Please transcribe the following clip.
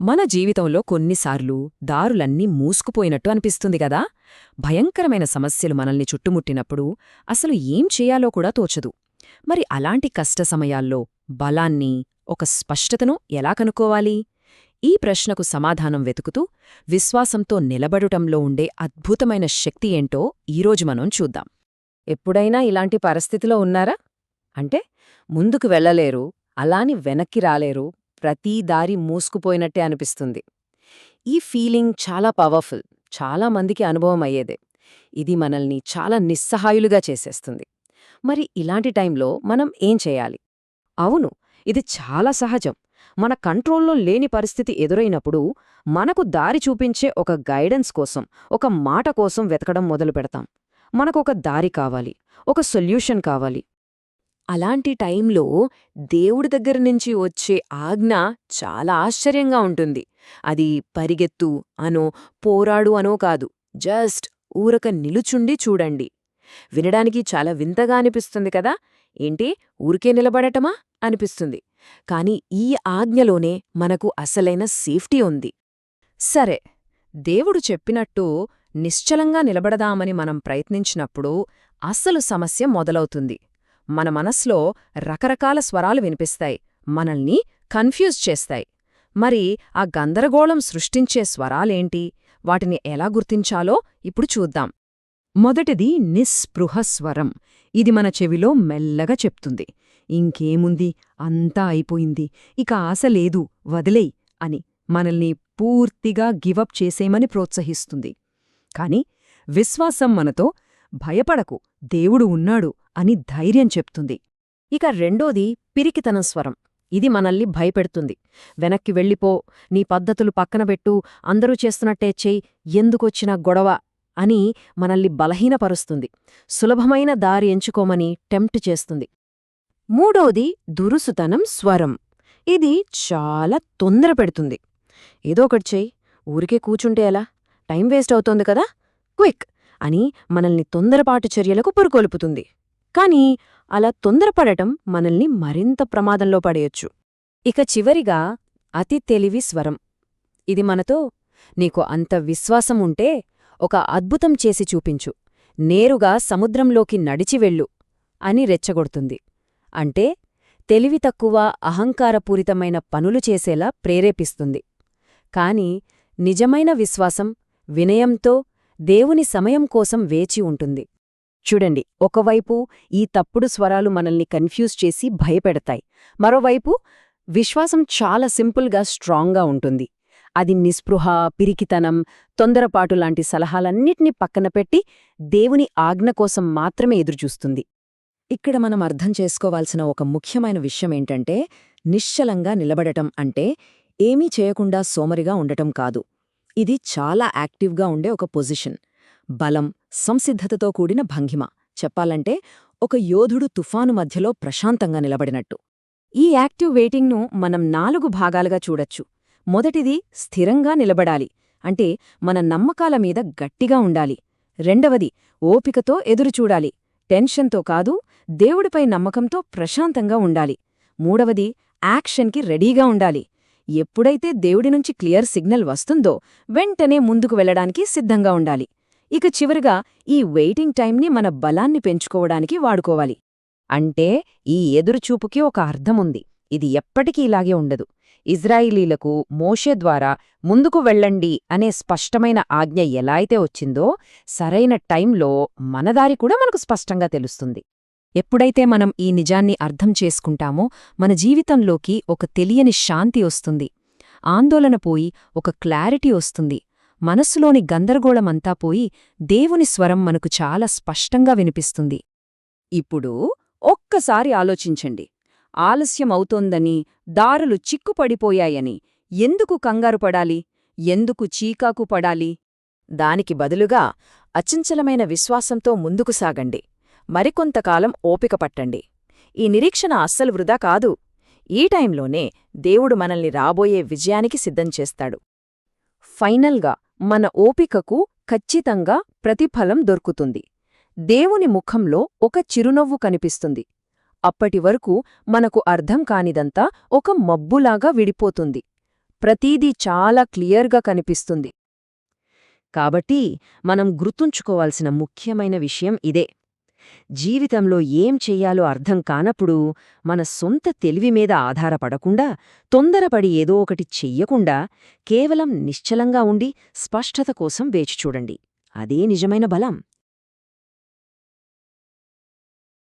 మన జీవితంలో కొన్నిసార్లు దారులన్నీ మూసుకుపోయినట్టు అనిపిస్తుంది గదా. భయంకరమైన సమస్యలు మనల్ని చుట్టుముట్టినప్పుడు అసలు ఏం చేయాలో కూడా తోచదు. మరి అలాంటి కష్ట సమయాల్లో బలాన్ని, ఒక స్పష్టతను ఎలా కనుక్కోవాలి? ఈ ప్రశ్నకు సమాధానం వెతుకుతూ విశ్వాసంతో నిలబడుటంలో ఉండే అద్భుతమైన శక్తి ఏంటో ఈరోజు మనం చూద్దాం. ఎప్పుడైనా ఇలాంటి పరిస్థితిలో ఉన్నారా? అంటే ముందుకు వెళ్ళలేరు, అలాని వెనక్కి రాలేరు, ప్రతీ దారి మూసుకుపోయినట్టే అనిపిస్తుంది. ఈ ఫీలింగ్ చాలా పవర్ఫుల్, చాలా మందికి అనుభవం అయ్యేదే. ఇది మనల్ని చాలా నిస్సహాయులుగా చేసేస్తుంది. మరి ఇలాంటి టైంలో మనం ఏం చేయాలి? అవును, ఇది చాలా సహజం. మన కంట్రోల్లో లేని పరిస్థితి ఎదురైనప్పుడు మనకు దారి చూపించే ఒక గైడెన్స్ కోసం, ఒక మాట కోసం వెతకడం మొదలుపెడతాం. మనకొక దారి కావాలి, ఒక సొల్యూషన్ కావాలి. అలాంటి టైంలో దేవుడి దగ్గర నుంచి వచ్చే ఆజ్ఞ చాలా ఆశ్చర్యంగా ఉంటుంది. అది పరిగెత్తు అనో, పోరాడు అనో కాదు, జస్ట్ ఊరక నిలుచుండి చూడండి. వినడానికి చాలా వింతగా అనిపిస్తుంది కదా. ఏంటి, ఊరికే నిలబడటమా అనిపిస్తుంది. కాని ఈ ఆజ్ఞలోనే మనకు అసలైన సేఫ్టీ ఉంది. సరే, దేవుడు చెప్పినట్టు నిశ్చలంగా నిలబడదామని మనం ప్రయత్నించినప్పుడు అస్సలు సమస్య మొదలవుతుంది. మన మనస్లో రకరకాల స్వరాలు వినిపిస్తాయి, మనల్ని కన్ఫ్యూజ్ చేస్తాయి. మరి ఆ గందరగోళం సృష్టించే స్వరాలేంటి, వాటిని ఎలా గుర్తించాలో ఇప్పుడు చూద్దాం. మొదటిది నిస్పృహ స్వరం. ఇది మన చెవిలో మెల్లగా చెప్తుంది, ఇంకేముంది, అంతా అయిపోయింది, ఇక ఆశ లేదు, వదిలేయ్ అని మనల్ని పూర్తిగా గివప్ చేసేమని ప్రోత్సహిస్తుంది. కాని విశ్వాసం మనతో భయపడకు, దేవుడు ఉన్నాడు అని ధైర్యం చెప్తుంది. ఇక రెండోది పిరికితనం స్వరం. ఇది మనల్ని భయపెడుతుంది. వెనక్కి వెళ్ళిపో, నీ పద్ధతులు పక్కనబెట్టు, అందరూ చేస్తున్నట్టే చెయ్, ఎందుకొచ్చిన గొడవ అని మనల్ని బలహీనపరుస్తుంది. సులభమైన దారి ఎంచుకోమని టెంప్ట్ చేస్తుంది. మూడోది దురుసుతనం స్వరం. ఇది చాలా తొందర పెడుతుంది. ఏదో ఒకటి చెయ్యి, ఊరికే కూచుంటే ఎలా, టైం వేస్ట్ అవుతోంది కదా, క్విక్ అని మనల్ని తొందరపాటు చర్యలకు పురుకొల్పుతుంది. కాని అలా తొందరపడటం మనల్ని మరింత ప్రమాదంలో పడేయొచ్చు. ఇక చివరిగా అతి తెలివి స్వరం. ఇది మనతో, నీకు అంత విశ్వాసం ఉంటే ఒక అద్భుతం చేసి చూపించు, నేరుగా సముద్రంలోకి నడిచివెళ్ళు అని రెచ్చగొడుతుంది. అంటే తెలివి తక్కువ, అహంకారపూరితమైన పనులు చేసేలా ప్రేరేపిస్తుంది. కాని నిజమైన విశ్వాసం వినయంతో దేవుని సమయం కోసం వేచి ఉంటుంది. చూడండి, ఒకవైపు ఈ తప్పుడు స్వరాలు మనల్ని కన్ఫ్యూజ్ చేసి భయపెడతాయి, మరోవైపు విశ్వాసం చాలా సింపుల్గా స్ట్రాంగ్గా ఉంటుంది. అది నిస్పృహ, పిరికితనం, తొందరపాటు లాంటి సలహాలన్నిటినీ పక్కనపెట్టి దేవుని ఆజ్ఞ కోసం మాత్రమే ఎదురుచూస్తుంది. ఇక్కడ మనం అర్థం చేసుకోవాల్సిన ఒక ముఖ్యమైన విషయమేంటంటే, నిశ్చలంగా నిలబడటం అంటే ఏమీ చేయకుండా సోమరిగా ఉండటం కాదు. ఇది చాలా యాక్టివ్గా ఉండే ఒక పొజిషన్, బలం, సంసిద్ధతతో కూడిన భంగిమ. చెప్పాలంటే ఒక యోధుడు తుఫాను మధ్యలో ప్రశాంతంగా నిలబడినట్టు. ఈ యాక్టివ్ వెయిటింగ్ను మనం 4 భాగాలుగా చూడొచ్చు. మొదటిది స్థిరంగా నిలబడాలి, అంటే మన నమ్మకాల మీద గట్టిగా ఉండాలి. రెండవది ఓపికతో ఎదురుచూడాలి, టెన్షన్తో కాదు, దేవుడిపై నమ్మకంతో ప్రశాంతంగా ఉండాలి. మూడవది యాక్షన్కి రెడీగా ఉండాలి. ఎప్పుడైతే దేవుడి నుంచి క్లియర్ సిగ్నల్ వస్తుందో వెంటనే ముందుకు వెళ్లడానికి సిద్ధంగా ఉండాలి. ఇక చివరిగా ఈ వెయిటింగ్ టైంని మన బలాన్ని పెంచుకోవడానికి వాడుకోవాలి. అంటే ఈ ఎదురుచూపుకి ఒక అర్థముంది, ఇది ఎప్పటికీ ఇలాగే ఉండదు. ఇజ్రాయిలీలకు మోషే ద్వారా ముందుకు వెళ్ళండి అనే స్పష్టమైన ఆజ్ఞ ఎలా అయితే వచ్చిందో, సరైన టైంలో మనదారి కూడా మనకు స్పష్టంగా తెలుస్తుంది. ఎప్పుడైతే మనం ఈ నిజాన్ని అర్థం చేసుకుంటామో మన జీవితంలోకి ఒక తెలియని శాంతి వస్తుంది, ఆందోళన పోయి ఒక క్లారిటీ వస్తుంది, మనస్సులోని గందరగోళమంతా పోయి దేవుని స్వరం మనకు చాలా స్పష్టంగా వినిపిస్తుంది. ఇప్పుడు ఒక్కసారి ఆలోచించండి, ఆలస్యమవుతోందని, దారులు చిక్కుపడిపోయాయని ఎందుకు కంగారుపడాలి, ఎందుకు చీకాకు పడాలి? దానికి బదులుగా అచంచలమైన విశ్వాసంతో ముందుకు సాగండి. మరికొంతకాలం ఓపిక పట్టండి. ఈ నిరీక్షణ అస్సలు వృధా కాదు. ఈ టైంలోనే దేవుడు మనల్ని రాబోయే విజయానికి సిద్ధం చేస్తాడు. ఫైనల్గా మన ఓపికకు ఖచ్చితంగా ప్రతిఫలం దొరుకుతుంది. దేవుని ముఖంలో ఒక చిరునవ్వు కనిపిస్తుంది. అప్పటివరకు మనకు అర్థం కానిదంతా ఒక మబ్బులాగా విడిపోతుంది. ప్రతీదీ చాలా క్లియర్గా కనిపిస్తుంది. కాబట్టి మనం గుర్తుంచుకోవాల్సిన ముఖ్యమైన విషయం ఇదే. జీవితంలో ఏం చెయ్యాలో అర్థం కానప్పుడు మన సొంత తెలివి మీద ఆధారపడకుండా, తొందరపడి ఏదో ఒకటి చెయ్యకుండా, కేవలం నిశ్చలంగా ఉండి స్పష్టత కోసం వేచిచూడండి. అదే నిజమైన బలం.